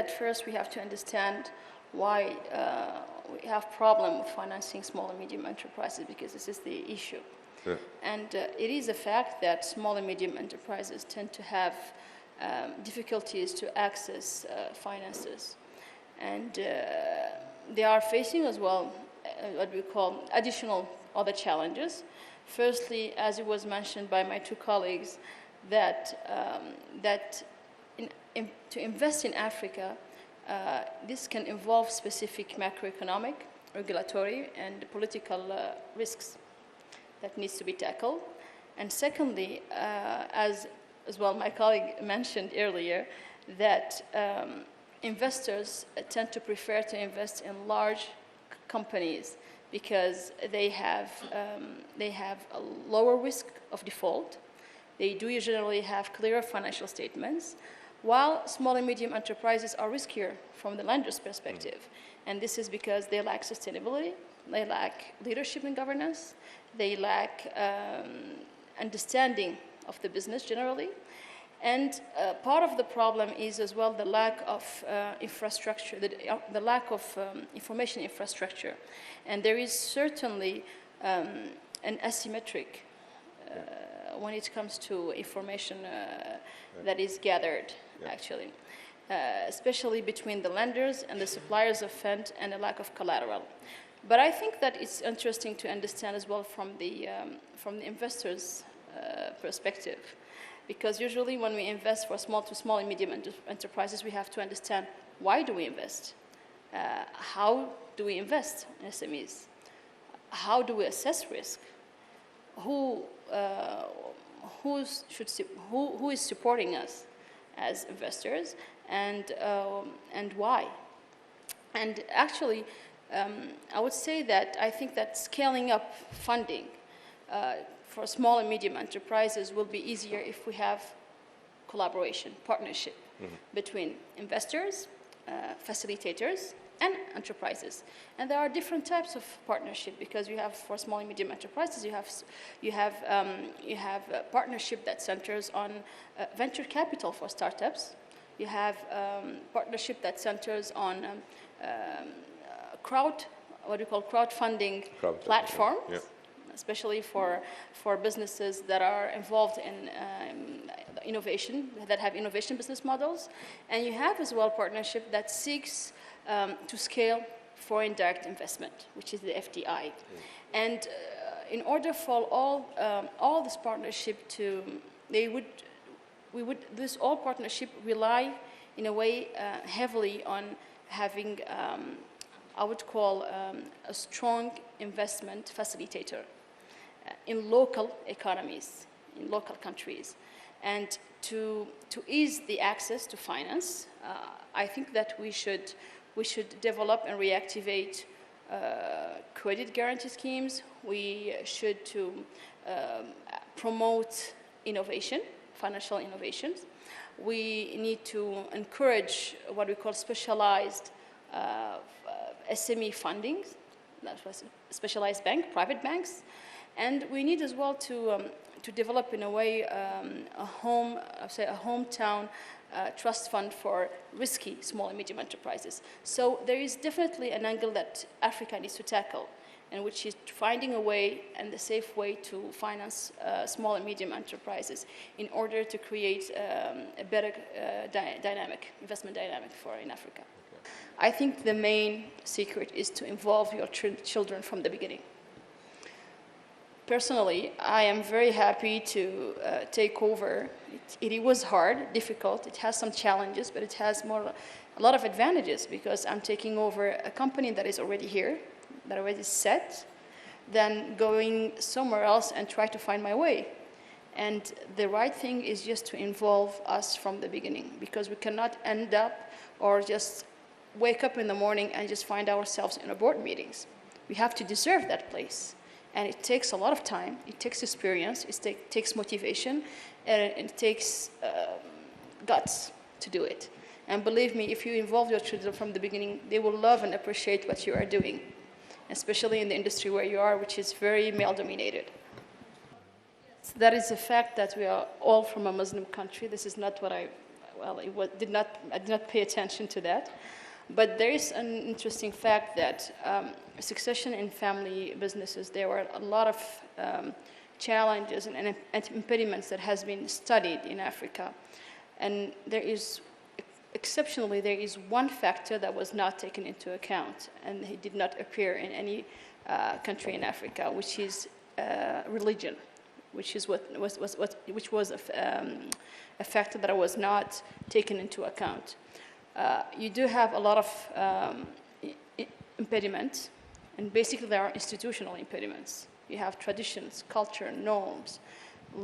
that first we have to understand why we have problem with financing small and medium enterprises, because this is the issue. Yeah. And it is a fact that small and medium enterprises tend to have difficulties to access finances. And they are facing as well what we call additional other challenges. Firstly, as it was mentioned by my two colleagues, that to invest in Africa, this can involve specific macroeconomic, regulatory, and political risks that needs to be tackled. And secondly, as well my colleague mentioned earlier, that investors tend to prefer to invest in large companies because they have a lower risk of default. They do usually have clearer financial statements, while small and medium enterprises are riskier from the lender's perspective. And this is because they lack sustainability, they lack leadership and governance, they lack understanding of the business generally. And part of the problem is as well the lack of infrastructure, the lack of information infrastructure. And there is certainly an asymmetric when it comes to information that is gathered, actually, especially between the lenders and the suppliers of fund, and a lack of collateral. But I think that it's interesting to understand as well from the investors' perspective, because usually when we invest for small and medium enterprises, we have to understand why do we invest, how do we invest in SMEs, how do we assess risk, who is supporting us as investors, and why. And actually, I would say that I think that scaling up funding for small and medium enterprises will be easier if we have collaboration, partnership between investors, facilitators, and enterprises. And there are different types of partnership, because you have, for small and medium enterprises, you have a partnership that centers on venture capital for startups. You have partnership that centers on crowdfunding platforms, yeah, especially for businesses that are involved in innovation, that have innovation business models. And you have as well partnership that seeks to scale foreign direct investment, which is the FDI. And in order for all this partnership to, this all partnership rely in a way heavily on having, I would call a strong investment facilitator in local economies, in local countries. And to ease the access to finance, I think that we should develop and reactivate credit guarantee schemes. We should promote innovation, financial innovations. We need to encourage what we call specialized SME funding, specialized private banks. And we need as well to develop in a way a hometown trust fund for risky small and medium enterprises. So there is definitely an angle that Africa needs to tackle, and which is finding a way and a safe way to finance small and medium enterprises in order to create a better investment dynamic in Africa. Okay. I think the main secret is to involve your children from the beginning. Personally, I am very happy to take over. It was hard, difficult. It has some challenges, but it has a lot of advantages, because I'm taking over a company that is already here, that already set, than going somewhere else and try to find my way. And the right thing is just to involve us from the beginning, because we cannot end up or just wake up in the morning and just find ourselves in a board meetings. We have to deserve that place. And it takes a lot of time, it takes experience, it takes motivation, and it takes guts to do it. And believe me, if you involve your children from the beginning, they will love and appreciate what you are doing, especially in the industry where you are, which is very male-dominated. That is a fact that we are all from a Muslim country. This is not what well, I did not pay attention to that. But there is an interesting fact that succession in family businesses, there were a lot of challenges and impediments that has been studied in Africa. And exceptionally, there is one factor that was not taken into account, and it did not appear in any country in Africa, which is religion, which was a factor that was not taken into account. You do have a lot of impediments, and basically there are institutional impediments. You have traditions, culture, norms,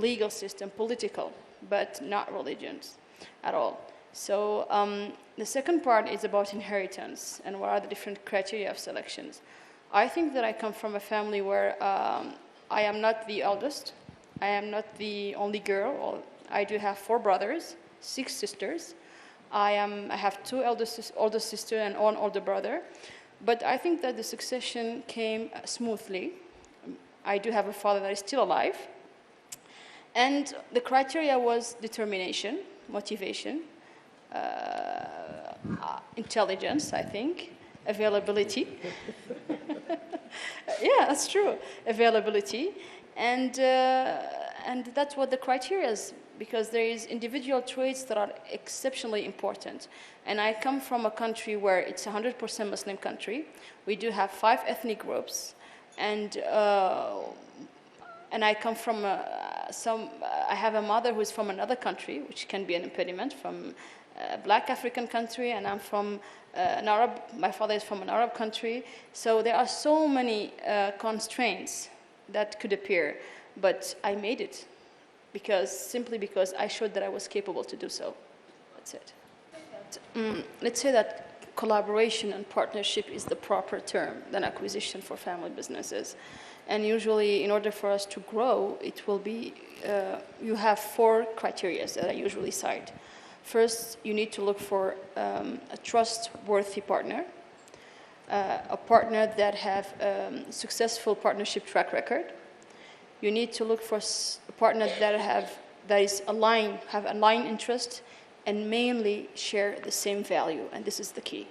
legal system, political, but not religions at all. So the second part is about inheritance and what are the different criteria of selections. I think that I come from a family where I am not the eldest. I am not the only girl. I do have 4 brothers, 6 sisters. I have 2 older sisters and 1 older brother. But I think that the succession came smoothly. I do have a father that is still alive. And the criteria was determination, motivation, intelligence, I think, availability. Yeah, that's true. Availability. And that's what the criteria is, because there is individual traits that are exceptionally important. And I come from a country where it's 100% Muslim country. We do have 5 ethnic groups. And I come from I have a mother who is from another country, which can be an impediment, from a black African country, and I'm from my father is from an Arab country. So there are so many constraints that could appear, but I made it simply because I showed that I was capable to do so. That's it. Let's say that collaboration and partnership is the proper term than acquisition for family businesses. And usually, in order for us to grow, it will be, you have 4 criteria that I usually cite. First, you need to look for a trustworthy partner, a partner that have successful partnership track record. You need to look for a partner that have aligned interest, and mainly share the same value, and this is the key.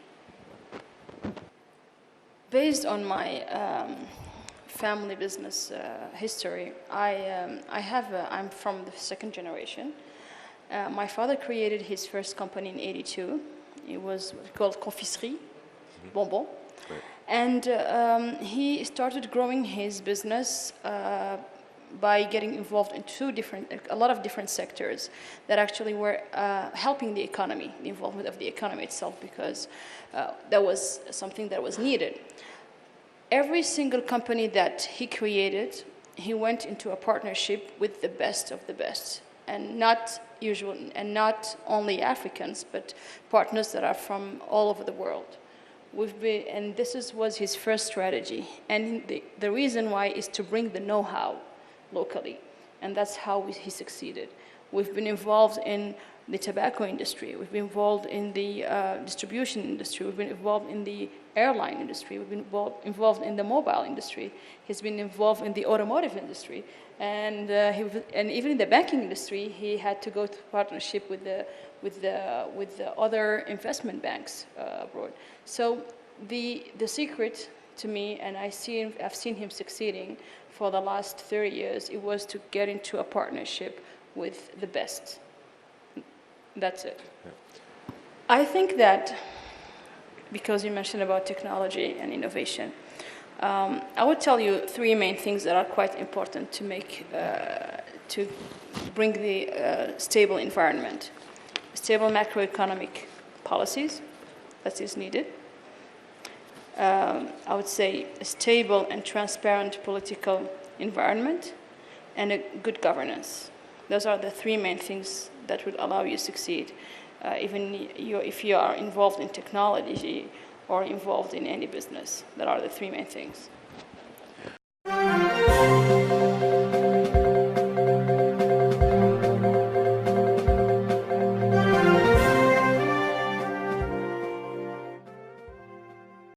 Based on my family business history, I'm from the 2nd generation. My father created his first company in '82. It was called Confiserie, Bonbon. Right. And he started growing his business by getting involved in a lot of different sectors that actually were helping the economy, the involvement of the economy itself, because that was something that was needed. Every single company that he created, he went into a partnership with the best of the best, and not only Africans, but partners that are from all over the world. And this was his first strategy. And the reason why is to bring the know-how locally. And that's how he succeeded. We've been involved in the tobacco industry. We've been involved in the distribution industry. We've been involved in the airline industry. We've been involved in the mobile industry. He's been involved in the automotive industry. And even in the banking industry, he had to go to partnership with the other investment banks abroad. So the secret to me, and I've seen him succeeding for the last 30 years, it was to get into a partnership with the best. That's it. Yeah. I think that, because you mentioned about technology and innovation, I would tell you 3 main things that are quite important to bring the stable environment. Stable macroeconomic policies, that is needed. I would say a stable and transparent political environment, and a good governance. Those are the 3 main things that would allow you to succeed, if you are involved in technology or involved in any business. That are the 3 main things.